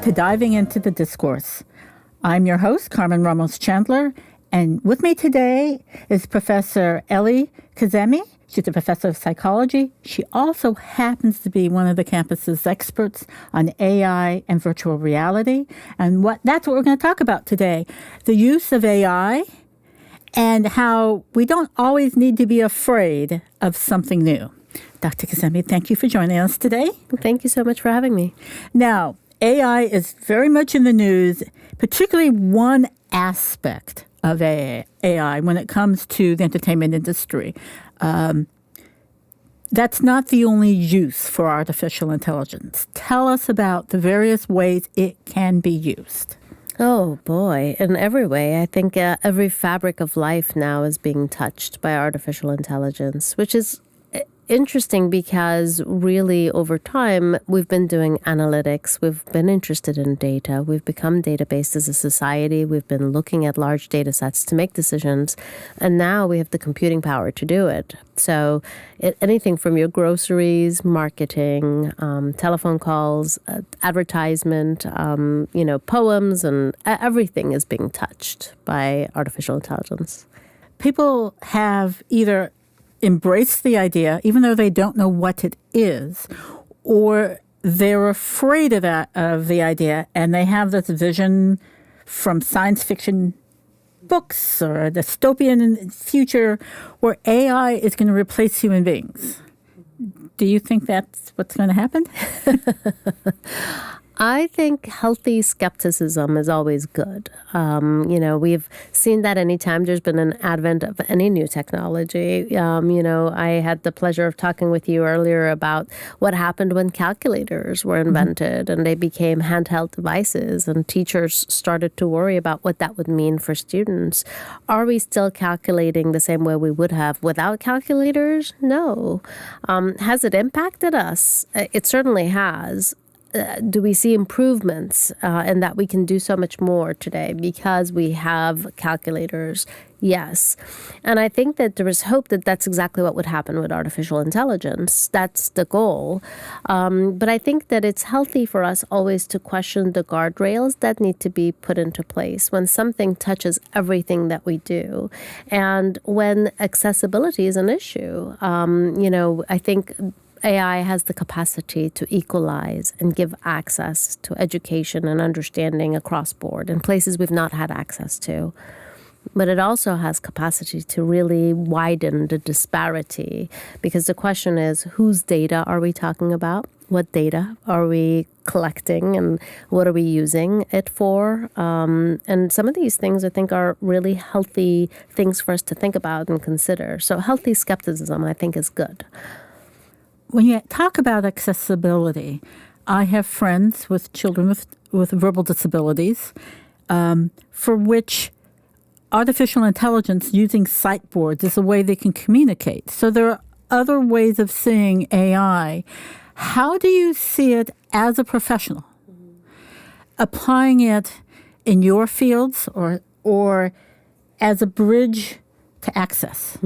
to Diving into the Discourse. I'm your host, Carmen Ramos Chandler, and with me today is Professor Ellie Kazemi. She's a professor of psychology. She also happens to be one of the campus's experts on AI and virtual reality. And that's what we're going to talk about today, the use of AI and how we don't always need to be afraid of something new. Dr. Kazemi, thank you for joining us today. Thank you so much for having me. Now, AI is very much in the news, particularly one aspect of AI when it comes to the entertainment industry. That's not the only use for artificial intelligence. Tell us about the various ways it can be used. Oh, boy. In every way. I think every fabric of life now is being touched by artificial intelligence, which is interesting because really over time we've been doing analytics, we've been interested in data, we've become data-based as a society, we've been looking at large data sets to make decisions, and now we have the computing power to do it. So anything from your groceries, marketing, telephone calls, advertisement, poems, and everything is being touched by artificial intelligence. People have either embrace the idea, even though they don't know what it is, or they're afraid of the idea, and they have this vision from science fiction books or a dystopian future where AI is going to replace human beings. Do you think that's what's going to happen? I think healthy skepticism is always good. We've seen that anytime there's been an advent of any new technology. I had the pleasure of talking with you earlier about what happened when calculators were invented and they became handheld devices, and teachers started to worry about what that would mean for students. Are we still calculating the same way we would have without calculators? No. Has it impacted us? It certainly has. Do we see improvements in that we can do so much more today because we have calculators? Yes. And I think that there is hope that that's exactly what would happen with artificial intelligence. That's the goal. But I think that it's healthy for us always to question the guardrails that need to be put into place when something touches everything that we do. And when accessibility is an issue, I think AI has the capacity to equalize and give access to education and understanding across board in places we've not had access to. But it also has capacity to really widen the disparity, because the question is, whose data are we talking about? What data are we collecting and what are we using it for? And some of these things I think are really healthy things for us to think about and consider. So healthy skepticism I think is good. When you talk about accessibility, I have friends with children with verbal disabilities for which artificial intelligence using sight boards is a way they can communicate. So there are other ways of seeing AI. How do you see it as a professional? Applying it in your fields or as a bridge to access?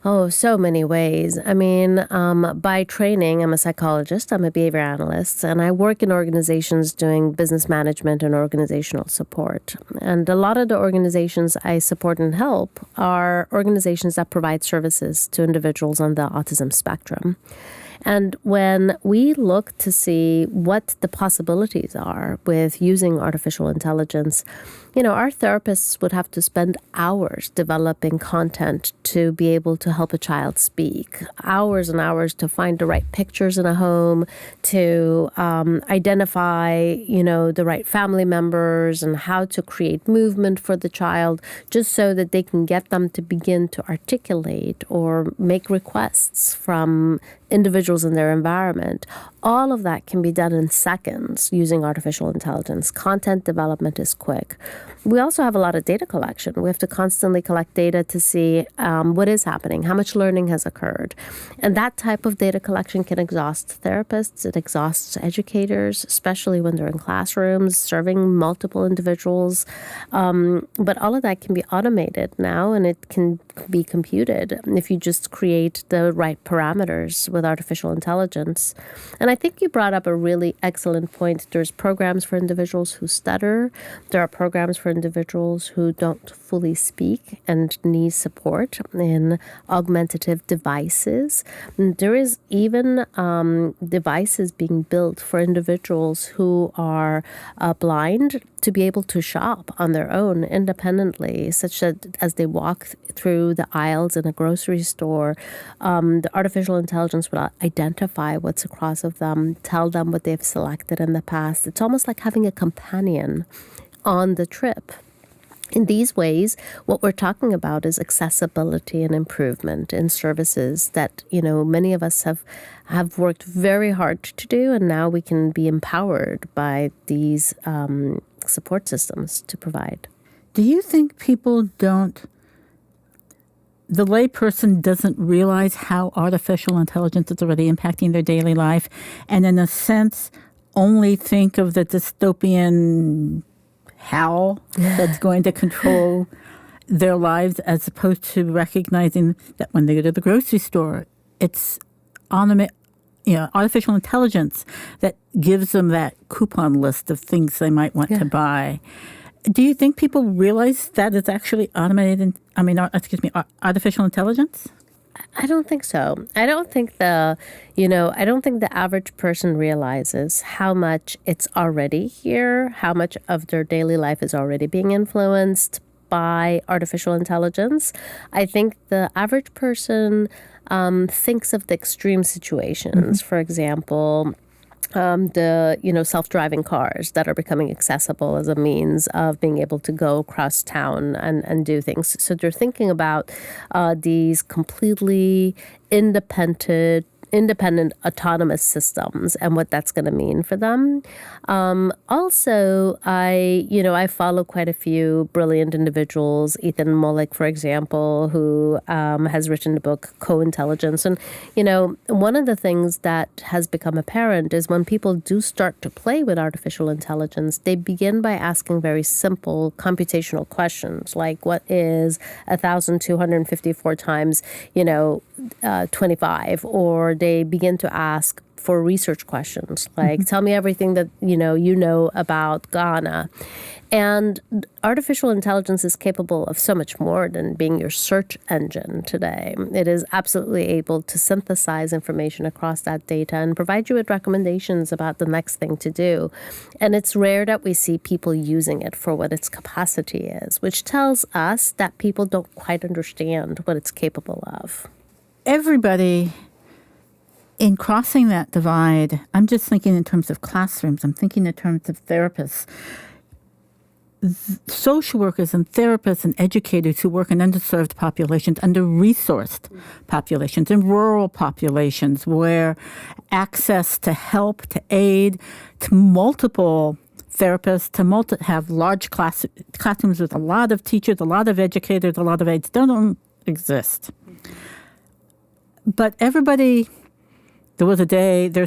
Oh, so many ways. I mean, by training, I'm a psychologist, I'm a behavior analyst, and I work in organizations doing business management and organizational support. And a lot of the organizations I support and help are organizations that provide services to individuals on the autism spectrum. And when we look to see what the possibilities are with using artificial intelligence, our therapists would have to spend hours developing content to be able to help a child speak, hours and hours to find the right pictures in a home, to identify, the right family members and how to create movement for the child, just so that they can get them to begin to articulate or make requests from individuals in their environment. All of that can be done in seconds using artificial intelligence. Content development is quick. We also have a lot of data collection. We have to constantly collect data to see what is happening, how much learning has occurred. And that type of data collection can exhaust therapists. It exhausts educators, especially when they're in classrooms, serving multiple individuals. But all of that can be automated now, and it can be computed if you just create the right parameters with artificial intelligence. And And I think you brought up a really excellent point. There's programs for individuals who stutter. There are programs for individuals who don't fully speak and need support in augmentative devices. There is even devices being built for individuals who are blind to be able to shop on their own independently, such that as they walk through the aisles in a grocery store, the artificial intelligence will identify what's across of them, tell them what they've selected in the past. It's almost like having a companion on the trip. In these ways, what we're talking about is accessibility and improvement in services that, many of us have worked very hard to do, and now we can be empowered by these support systems to provide. Do you think the layperson doesn't realize how artificial intelligence is already impacting their daily life, and in a sense, only think of the dystopian how that's going to control their lives, as opposed to recognizing that when they go to the grocery store, it's artificial intelligence that gives them that coupon list of things they might want to buy. Do you think people realize that it's actually artificial intelligence? I don't think so. I don't think the average person realizes how much it's already here, how much of their daily life is already being influenced by artificial intelligence. I think the average person thinks of the extreme situations. For example, the self-driving cars that are becoming accessible as a means of being able to go across town and do things. So they're thinking about these completely independent autonomous systems and what that's going to mean for them. Also, I follow quite a few brilliant individuals. Ethan Mollick, for example, who has written the book Co-Intelligence. And, one of the things that has become apparent is when people do start to play with artificial intelligence, they begin by asking very simple computational questions, like what is 1,254 times, 25, or they begin to ask for research questions, like tell me everything that you know about Ghana. And artificial intelligence is capable of so much more than being your search engine today. It is absolutely able to synthesize information across that data and provide you with recommendations about the next thing to do. And it's rare that we see people using it for what its capacity is, which tells us that people don't quite understand what it's capable of. Everybody, in crossing that divide, I'm just thinking in terms of classrooms, I'm thinking in terms of therapists, social workers and therapists and educators who work in underserved populations, under-resourced populations, in rural populations where access to help, to aid, to multiple therapists, to have large classrooms with a lot of teachers, a lot of educators, a lot of aides, don't exist. But there's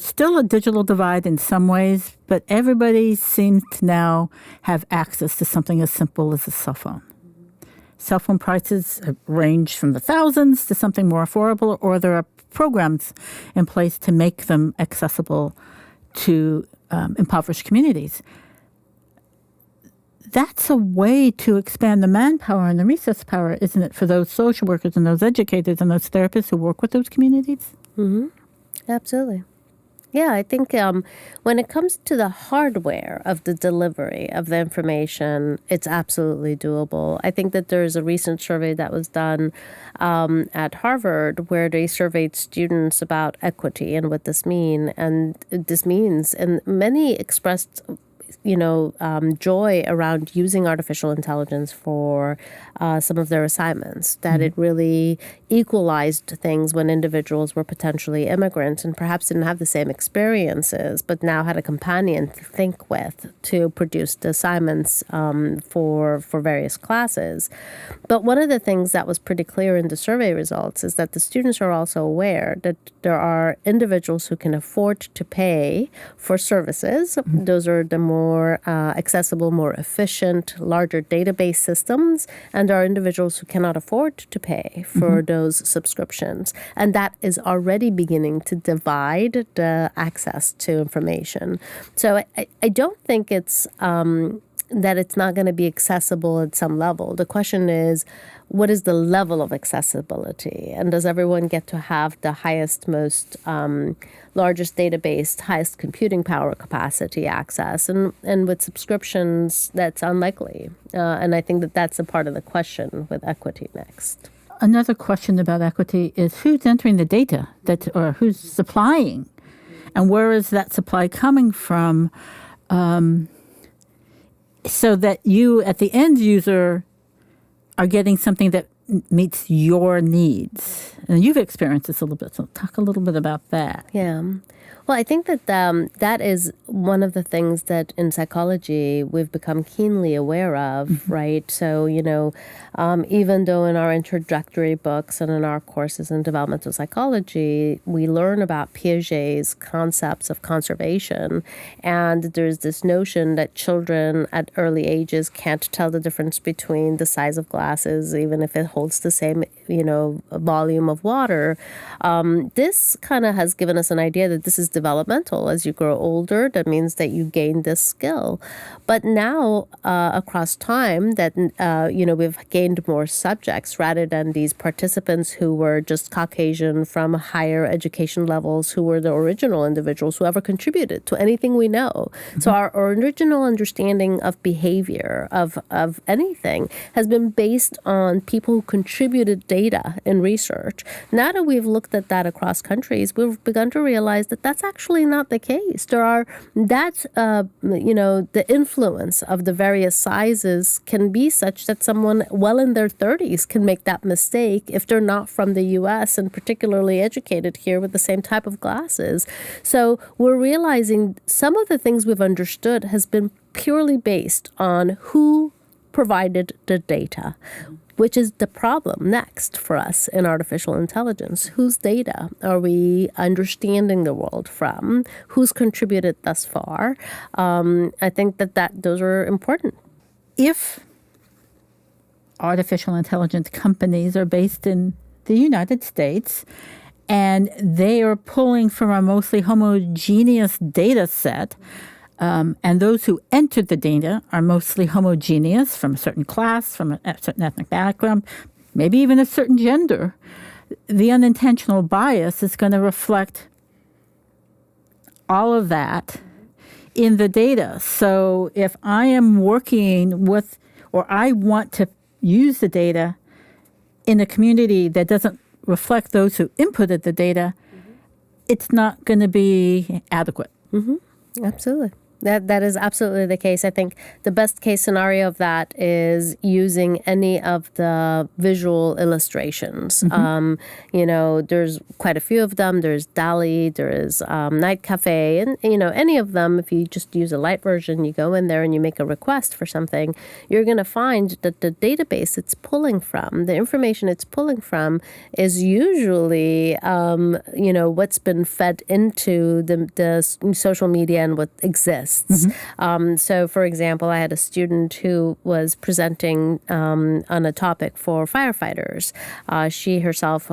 still a digital divide in some ways, but everybody seems to now have access to something as simple as a cell phone. Cell phone prices range from the thousands to something more affordable, or there are programs in place to make them accessible to impoverished communities. That's a way to expand the manpower and the resource power, isn't it, for those social workers and those educators and those therapists who work with those communities? Mm-hmm. Absolutely. Yeah, I think when it comes to the hardware of the delivery of the information, it's absolutely doable. I think that there's a recent survey that was done at Harvard where they surveyed students about equity and what this means. And many expressed joy around using artificial intelligence for some of their assignments, that it really equalized things when individuals were potentially immigrants and perhaps didn't have the same experiences, but now had a companion to think with to produce the assignments for various classes. But one of the things that was pretty clear in the survey results is that the students are also aware that there are individuals who can afford to pay for services. Those are the more more accessible, more efficient, larger database systems, and there are individuals who cannot afford to pay for those subscriptions. And that is already beginning to divide the access to information. So I don't think it's that it's not going to be accessible at some level. The question is, what is the level of accessibility? And does everyone get to have the highest, most largest database, highest computing power capacity access? And with subscriptions, that's unlikely. And I think that that's a part of the question with equity next. Another question about equity is who's entering the data or who's supplying, and where is that supply coming from? So that you, at the end user, are getting something that meets your needs. And you've experienced this a little bit, so talk a little bit about that. Yeah. Well, I think that that is one of the things that in psychology we've become keenly aware of, right? So, even though in our introductory books and in our courses in developmental psychology, we learn about Piaget's concepts of conservation, and there's this notion that children at early ages can't tell the difference between the size of glasses, even if it holds the same, volume of water. This kind of has given us an idea that this is developmental. As you grow older, that means that you gain this skill. But now, across time, that we've gained more subjects rather than these participants who were just Caucasian from higher education levels, who were the original individuals who ever contributed to anything we know. So our original understanding of behavior, of anything, has been based on people who contributed data in research. Now that we've looked at that across countries, we've begun to realize that that's actually not the case. The influence of the various sizes can be such that someone well in their 30s can make that mistake if they're not from the U.S. and particularly educated here with the same type of glasses. So we're realizing some of the things we've understood has been purely based on who provided the data, which is the problem next for us in artificial intelligence. Whose data are we understanding the world from? Who's contributed thus far? I think that those are important. If artificial intelligence companies are based in the United States and they are pulling from a mostly homogeneous data set, and those who entered the data are mostly homogeneous from a certain class, from a certain ethnic background, maybe even a certain gender, the unintentional bias is going to reflect all of that in the data. So if I am working with, or I want to use the data in a community that doesn't reflect those who inputted the data, it's not going to be adequate. Absolutely. That is absolutely the case. I think the best case scenario of that is using any of the visual illustrations. There's quite a few of them. There's DALL-E, there is Night Cafe, and any of them. If you just use a light version, you go in there and you make a request for something, you're going to find that the database it's pulling from, the information it's pulling from, is usually what's been fed into the social media and what exists. So, for example, I had a student who was presenting on a topic for firefighters. She herself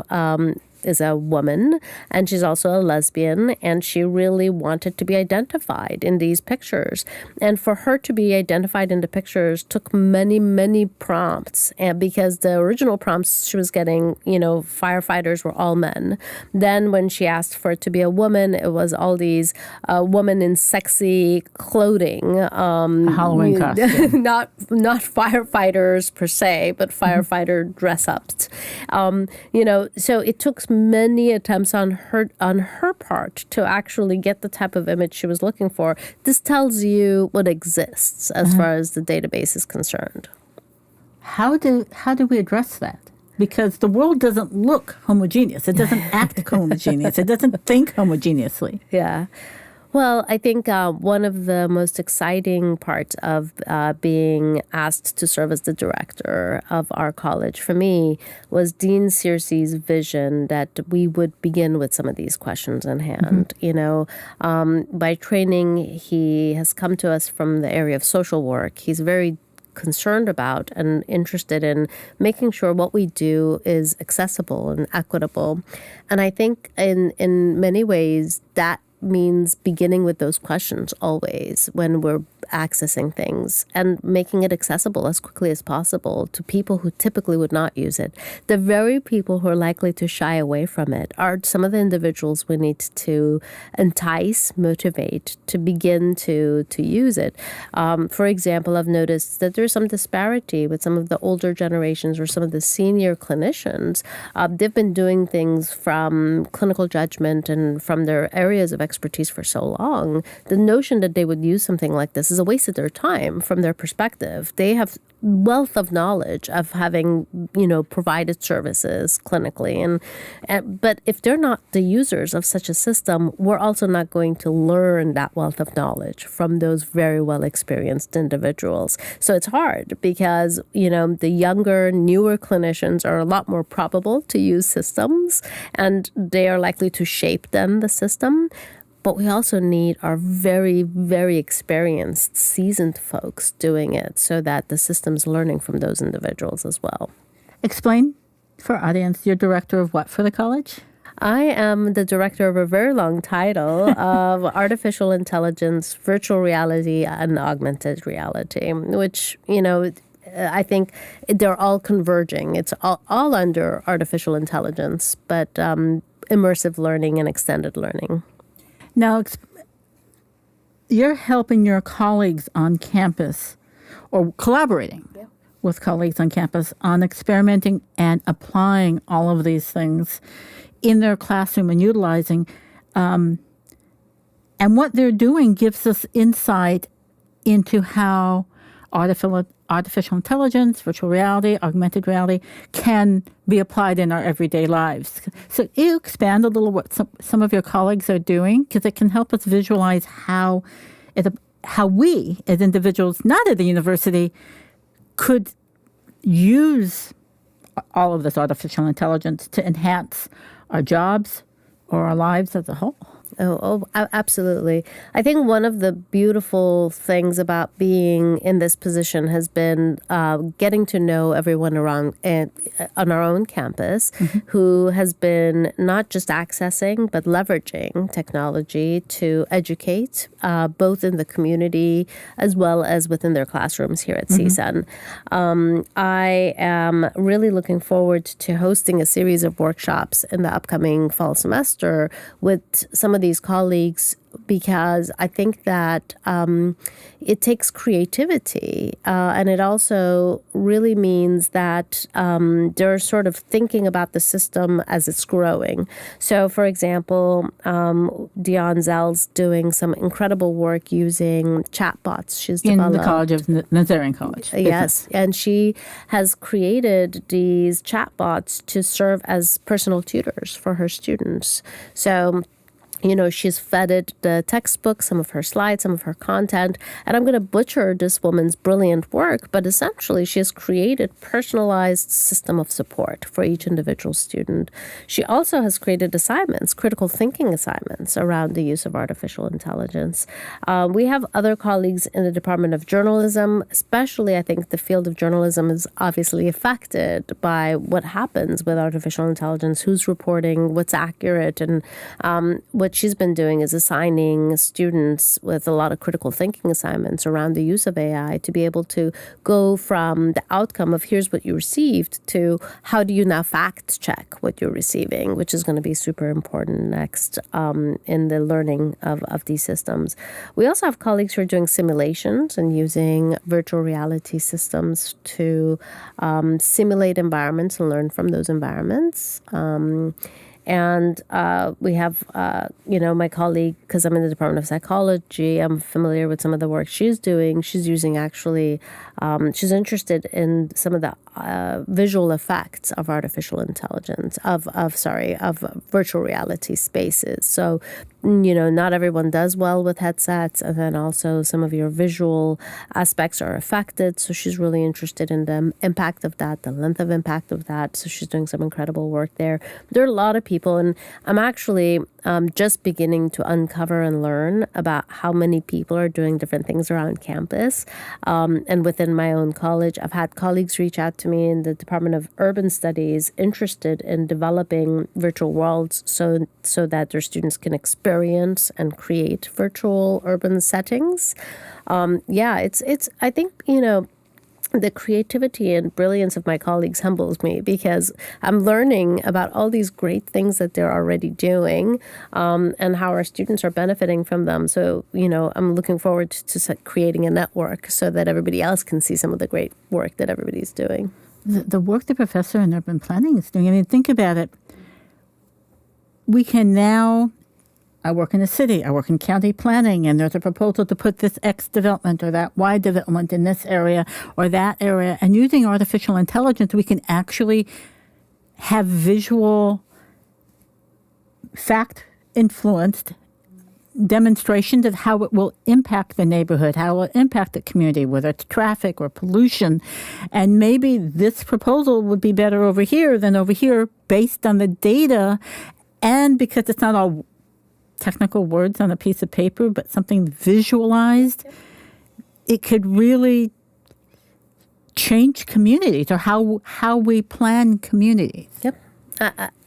is a woman, and she's also a lesbian, and she really wanted to be identified in these pictures. And for her to be identified in the pictures took many, many prompts, and because the original prompts she was getting, firefighters were all men. Then when she asked for it to be a woman, it was all these women in sexy clothing. Halloween costume. not firefighters per se, but firefighter dress-ups. So it took many attempts on her part to actually get the type of image she was looking for. This tells you what exists as far as the database is concerned. How do we address that? Because the world doesn't look homogeneous. It doesn't act homogeneous. It doesn't think homogeneously. Yeah. Well, I think one of the most exciting parts of being asked to serve as the director of our college for me was Dean Searcy's vision that we would begin with some of these questions in hand. By training, he has come to us from the area of social work. He's very concerned about and interested in making sure what we do is accessible and equitable. And I think in many ways that means beginning with those questions always when we're accessing things and making it accessible as quickly as possible to people who typically would not use it. The very people who are likely to shy away from it are some of the individuals we need to entice, motivate to begin to use it. For example, I've noticed that there's some disparity with some of the older generations or some of the senior clinicians. They've been doing things from clinical judgment and from their areas of expertise for so long. The notion that they would use something like this is a waste of their time from their perspective. They have wealth of knowledge of having, provided services clinically. But if they're not the users of such a system, we're also not going to learn that wealth of knowledge from those very well experienced individuals. So it's hard because, the younger, newer clinicians are a lot more probable to use systems and they are likely to shape then the system. But we also need our very, very experienced, seasoned folks doing it so that the system's learning from those individuals as well. Explain for our audience, you're director of what for the college? I am the director of a very long title of artificial intelligence, virtual reality, and augmented reality, which, I think they're all converging. It's all under artificial intelligence, but immersive learning and extended learning. Now, you're helping your colleagues on campus or collaborating with colleagues on campus on experimenting and applying all of these things in their classroom and utilizing. And what they're doing gives us insight into how artificial intelligence, virtual reality, augmented reality can be applied in our everyday lives. So you expand a little what some of your colleagues are doing, because it can help us visualize how we as individuals, not at the university, could use all of this artificial intelligence to enhance our jobs or our lives as a whole. Oh, absolutely. I think one of the beautiful things about being in this position has been getting to know everyone around on our own campus who has been not just accessing, but leveraging technology to educate, both in the community as well as within their classrooms here at CSUN. I am really looking forward to hosting a series of workshops in the upcoming fall semester with some of these colleagues, because I think that it takes creativity and it also really means that they're sort of thinking about the system as it's growing. So, for example, Dion Zell's doing some incredible work using chatbots. She's developed in the College of Nazarian College. Yes, and she has created these chatbots to serve as personal tutors for her students. So, she's vetted the textbook, some of her slides, some of her content, and I'm going to butcher this woman's brilliant work, but essentially she has created personalized system of support for each individual student. She also has created assignments, critical thinking assignments around the use of artificial intelligence. We have other colleagues in the Department of Journalism, especially I think the field of journalism is obviously affected by what happens with artificial intelligence, who's reporting, what's accurate, and what she's been doing is assigning students with a lot of critical thinking assignments around the use of AI to be able to go from the outcome of here's what you received to how do you now fact check what you're receiving, which is going to be super important next in the learning of these systems. We also have colleagues who are doing simulations and using virtual reality systems to simulate environments and learn from those environments. And we have, my colleague, because I'm in the Department of Psychology, I'm familiar with some of the work she's doing. She's using she's interested in some of the visual effects of artificial intelligence, of virtual reality spaces. So, not everyone does well with headsets, and then also some of your visual aspects are affected. So she's really interested in the impact of that, the length of impact of that. So she's doing some incredible work there. There are a lot of people, and I'm actually just beginning to uncover and learn about how many people are doing different things around campus. And within my own college, I've had colleagues reach out to me in the Department of Urban Studies interested in developing virtual worlds so that their students can experience and create virtual urban settings. It's I think, the creativity and brilliance of my colleagues humbles me, because I'm learning about all these great things that they're already doing, and how our students are benefiting from them. So, I'm looking forward to creating a network so that everybody else can see some of the great work that everybody's doing. The work the professor in urban planning is doing, I mean, think about it. We can now, I work in a city, I work in county planning, and there's a proposal to put this X development or that Y development in this area or that area. And using artificial intelligence, we can actually have visual, fact-influenced demonstrations of how it will impact the neighborhood, how it will impact the community, whether it's traffic or pollution. And maybe this proposal would be better over here than over here based on the data. And because it's not all technical words on a piece of paper, but something visualized, it could really change communities, or how we plan communities. Yep.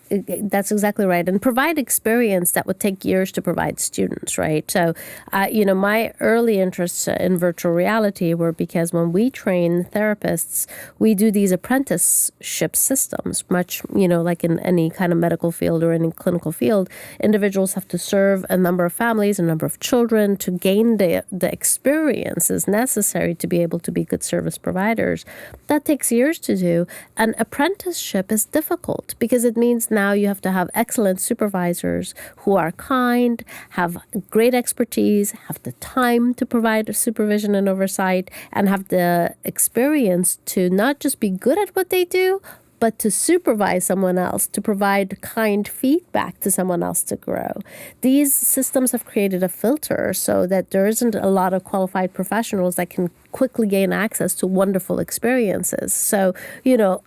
That's exactly right. And provide experience that would take years to provide students, right? So, my early interests in virtual reality were because when we train therapists, we do these apprenticeship systems, much, like in any kind of medical field or any clinical field. Individuals have to serve a number of families, a number of children to gain the experiences necessary to be able to be good service providers. That takes years to do. An apprenticeship is difficult because it means now you have to have excellent supervisors who are kind, have great expertise, have the time to provide supervision and oversight, and have the experience to not just be good at what they do, but to supervise someone else, to provide kind feedback to someone else to grow. These systems have created a filter so that there isn't a lot of qualified professionals that can quickly gain access to wonderful experiences. So,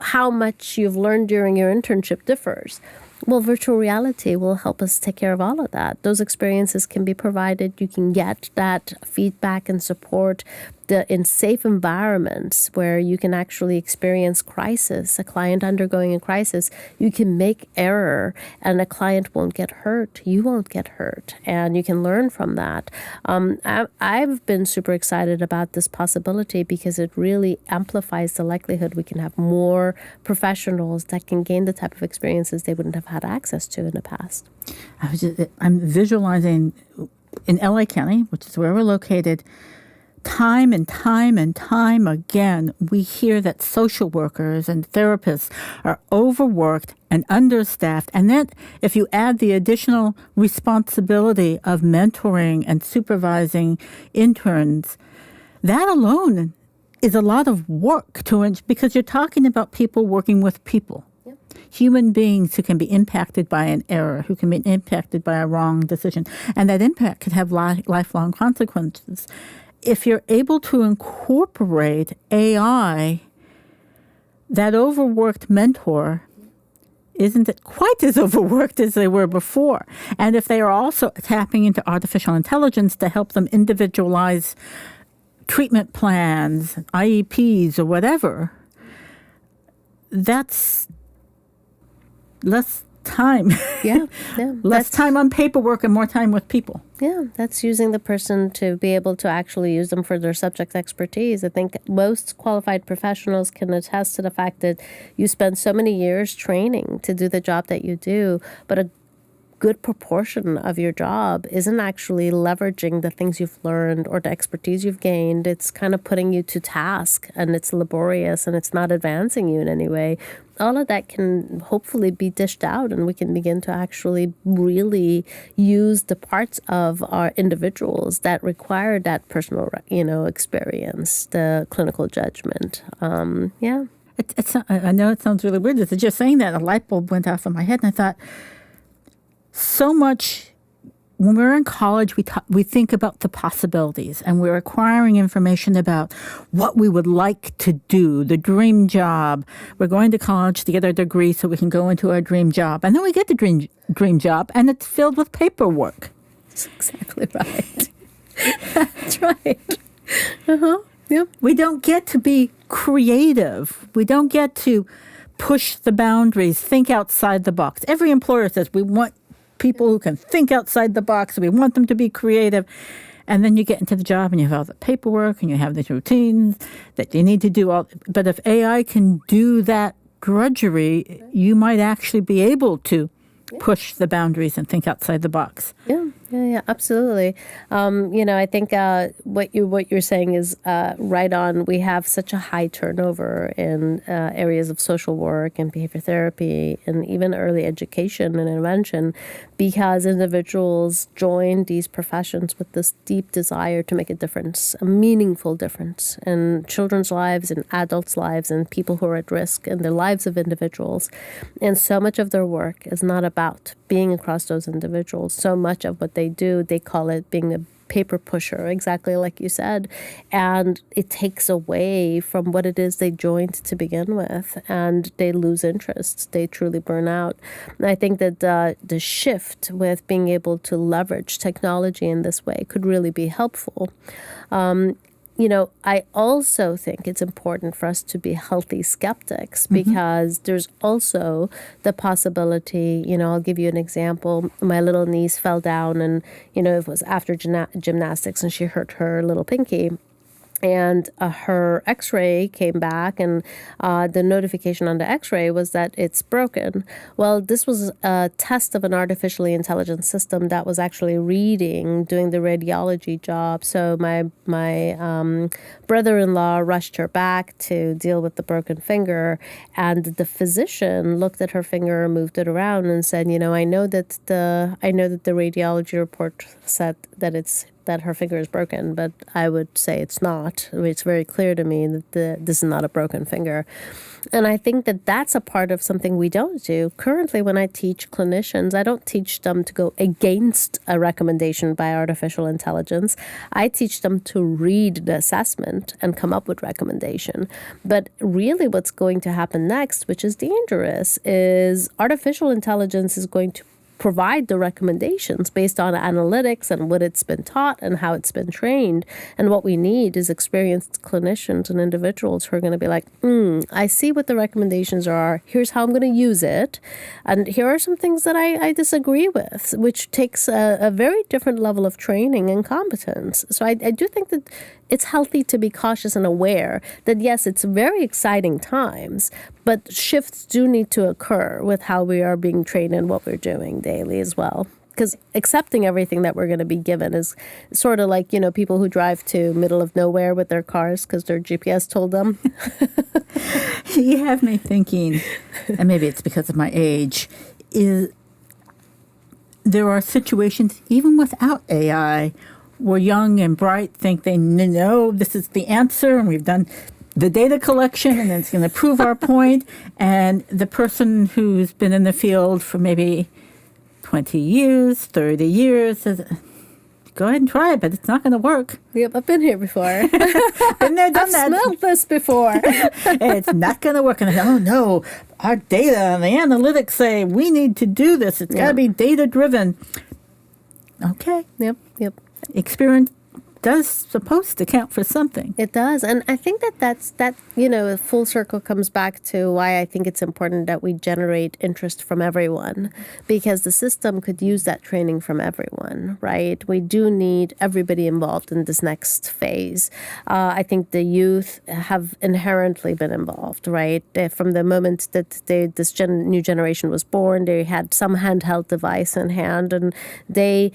how much you've learned during your internship differs. Well, virtual reality will help us take care of all of that. Those experiences can be provided. You can get that feedback and support in safe environments where you can actually experience crisis, a client undergoing a crisis. You can make error and a client won't get hurt. You won't get hurt, and you can learn from that. I've been super excited about this possibility because it really amplifies the likelihood we can have more professionals that can gain the type of experiences they wouldn't have had access to in the past. I'm visualizing in LA County, which is where we're located. Time and time and time again, we hear that social workers and therapists are overworked and understaffed. And then if you add the additional responsibility of mentoring and supervising interns, that alone is a lot of work because you're talking about people working with people. Yep. Human beings who can be impacted by an error, who can be impacted by a wrong decision. And that impact could have lifelong consequences. If you're able to incorporate AI, that overworked mentor isn't it quite as overworked as they were before. And if they are also tapping into artificial intelligence to help them individualize treatment plans, IEPs, or whatever, that's less time. Yeah. Less time on paperwork and more time with people. Yeah, that's using the person to be able to actually use them for their subject expertise. I think most qualified professionals can attest to the fact that you spend so many years training to do the job that you do, but good proportion of your job isn't actually leveraging the things you've learned or the expertise you've gained. It's kind of putting you to task, and it's laborious, and it's not advancing you in any way. All of that can hopefully be dished out, and we can begin to actually really use the parts of our individuals that require that personal, experience, the clinical judgment. I know it sounds really weird. It's just saying that a light bulb went off in my head, and I thought, so much when we're in college, we think about the possibilities, and we're acquiring information about what we would like to do, the dream job. We're going to college to get our degree so we can go into our dream job. And then we get the dream job, and it's filled with paperwork. That's exactly right. That's right. Uh-huh. Yep. We don't get to be creative. We don't get to push the boundaries, think outside the box. Every employer says we want people who can think outside the box. We want them to be creative. And then you get into the job and you have all the paperwork and you have these routines that you need to do all. But if AI can do that drudgery, you might actually be able to push the boundaries and think outside the box. Yeah, absolutely. I think what you're saying is right on. We have such a high turnover in areas of social work and behavior therapy and even early education and intervention because individuals join these professions with this deep desire to make a difference, a meaningful difference in children's lives and adults' lives and people who are at risk in the lives of individuals. And so much of their work is not about being across those individuals. So much of what they do, they call it being a paper pusher, exactly like you said. And it takes away from what it is they joined to begin with, and they lose interest. They truly burn out. And I think that the shift with being able to leverage technology in this way could really be helpful. I also think it's important for us to be healthy skeptics because there's also the possibility, I'll give you an example. My little niece fell down and, it was after gymnastics and she hurt her little pinky. And her x-ray came back and the notification on the x-ray was that it's broken. Well, this was a test of an artificially intelligent system that was actually doing the radiology job. So my brother-in-law rushed her back to deal with the broken finger. And the physician looked at her finger, moved it around and said, I know that the radiology report said that her finger is broken, but I would say it's not. It's very clear to me that this is not a broken finger. And I think that that's a part of something we don't do. Currently, when I teach clinicians, I don't teach them to go against a recommendation by artificial intelligence. I teach them to read the assessment and come up with recommendation. But really what's going to happen next, which is dangerous, is artificial intelligence is going to provide the recommendations based on analytics and what it's been taught and how it's been trained. And what we need is experienced clinicians and individuals who are going to be like, I see what the recommendations are. Here's how I'm going to use it. And here are some things that I disagree with, which takes a very different level of training and competence. So I do think that it's healthy to be cautious and aware that, yes, it's very exciting times, but shifts do need to occur with how we are being trained and what we're doing daily as well. Because accepting everything that we're going to be given is sort of like, people who drive to middle of nowhere with their cars because their GPS told them. You have me thinking, and maybe it's because of my age, there are situations, even without AI, where young and bright think they know this is the answer and we've done the data collection and it's going to prove our point. And the person who's been in the field for maybe 20 years, 30 years says, go ahead and try it, but it's not going to work. Yep, I've been here before. Been there, done that. I've smelled this before. It's not going to work. And I said, oh no, our data and the analytics say we need to do this. It's got to be data driven. Okay. Yep. Experience does supposed to count for something. It does. And I think that full circle comes back to why I think it's important that we generate interest from everyone, because the system could use that training from everyone, right? We do need everybody involved in this next phase. I think the youth have inherently been involved, right? From the moment that this new generation was born, they had some handheld device in hand, and they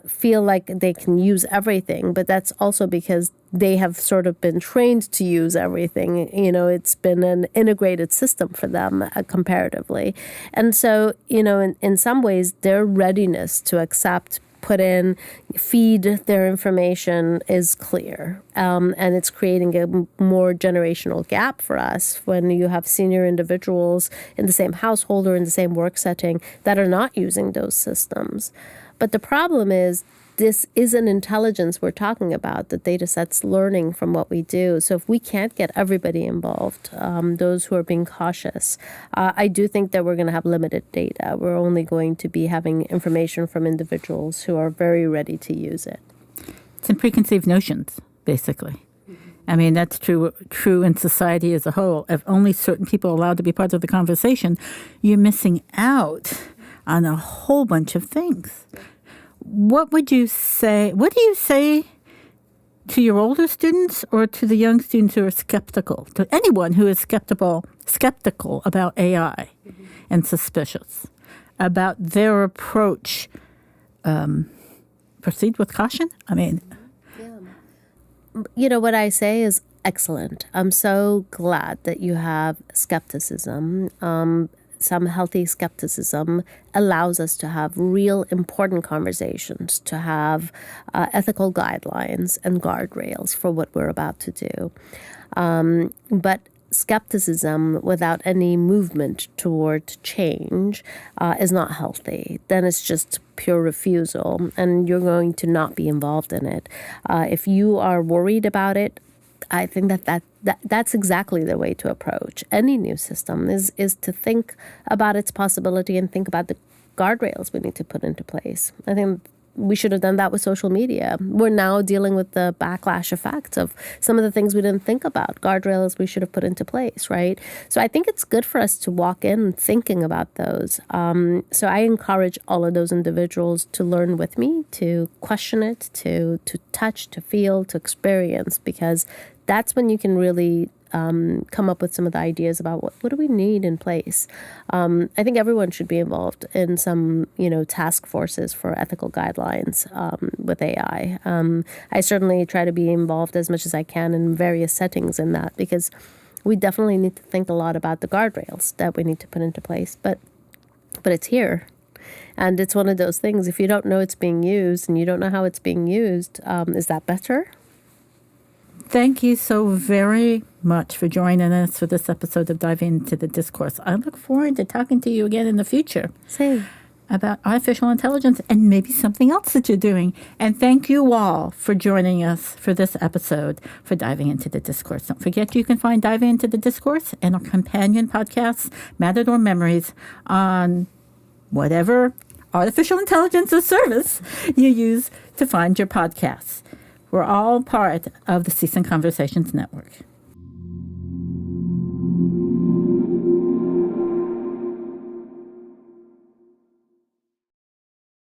feel like they can use everything. But that's also because they have sort of been trained to use everything. It's been an integrated system for them comparatively. And so, in some ways, their readiness to accept, put in, feed their information is clear. And it's creating a more generational gap for us when you have senior individuals in the same household or in the same work setting that are not using those systems. But the problem is, this is an intelligence we're talking about. The data set's learning from what we do. So if we can't get everybody involved, those who are being cautious, I do think that we're going to have limited data. We're only going to be having information from individuals who are very ready to use it. Some preconceived notions, basically. I mean, that's true in society as a whole. If only certain people are allowed to be part of the conversation, you're missing out on a whole bunch of things. What do you say to your older students or to the young students who are skeptical, to anyone who is skeptical about AI and suspicious about their approach? Proceed with caution? I mean... What I say is excellent. I'm so glad that you have skepticism. Some healthy skepticism allows us to have real important conversations, to have ethical guidelines and guardrails for what we're about to do. But skepticism without any movement toward change is not healthy. Then it's just pure refusal, and you're going to not be involved in it. If you are worried about it, I think that's exactly the way to approach any new system is to think about its possibility and think about the guardrails we need to put into place. I think we should have done that with social media. We're now dealing with the backlash effects of some of the things we didn't think about, guardrails we should have put into place, right? So I think it's good for us to walk in thinking about those. So I encourage all of those individuals to learn with me, to question it, to touch, to feel, to experience, because that's when you can really come up with some of the ideas about what do we need in place. I think everyone should be involved in some, task forces for ethical guidelines with AI. I certainly try to be involved as much as I can in various settings in that, because we definitely need to think a lot about the guardrails that we need to put into place. But it's here. And it's one of those things, if you don't know it's being used and you don't know how it's being used, is that better? Thank you so very much for joining us for this episode of Diving into the Discourse. I look forward to talking to you again in the future. Same. About artificial intelligence and maybe something else that you're doing. And thank you all for joining us for this episode for Diving into the Discourse. Don't forget you can find Diving into the Discourse and our companion podcasts, Matador Memories, on whatever artificial intelligence or service you use to find your podcasts. We're all part of the Cease and Conversations Network.